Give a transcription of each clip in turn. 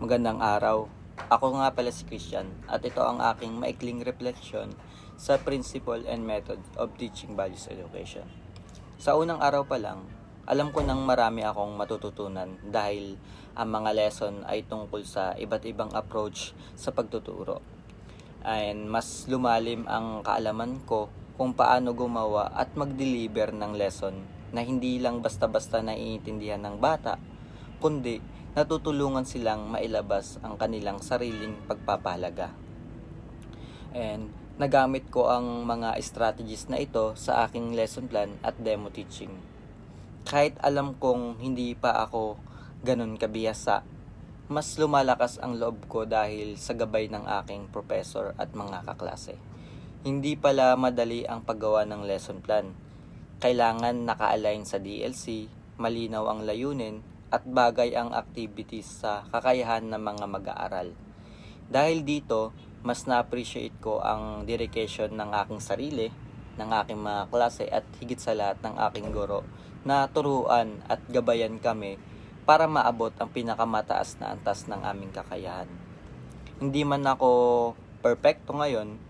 Magandang araw. Ako nga pala si Christian at ito ang aking maikling refleksyon sa Principle and Method of Teaching Values Education. Sa unang araw pa lang, alam ko nang marami akong matututunan dahil ang mga lesson ay tungkol sa iba't ibang approach sa pagtuturo. And mas lumalim ang kaalaman ko kung paano gumawa at mag-deliver ng lesson na hindi lang basta-basta naiintindihan ng bata, kundi natutulungan silang mailabas ang kanilang sariling pagpapahalaga. And nagamit ko ang mga strategies na ito sa aking lesson plan at demo teaching. Kahit alam kong hindi pa ako ganun kabihasa, mas lumalakas ang loob ko dahil sa gabay ng aking professor at mga kaklase. Hindi pala madali ang paggawa ng lesson plan. Kailangan naka-align sa DLC, malinaw ang layunin, at bagay ang activities sa kakayahan ng mga mag-aaral. Dahil dito, mas na-appreciate ko ang dedication ng aking sarili, ng aking mga klase at higit sa lahat ng aking guro na turuan at gabayan kami para maabot ang pinakamataas na antas ng aming kakayahan. Hindi man ako perfecto ngayon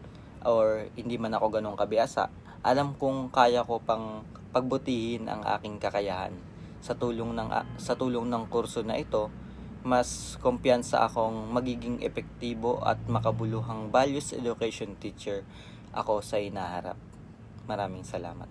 or hindi man ako ganong kabiasa, alam kong kaya ko pang pagbutihin ang aking kakayahan. Sa tulong ng kurso na ito, mas kumpiyansa akong magiging epektibo at makabuluhang values education teacher ako sa hinaharap. Maraming salamat.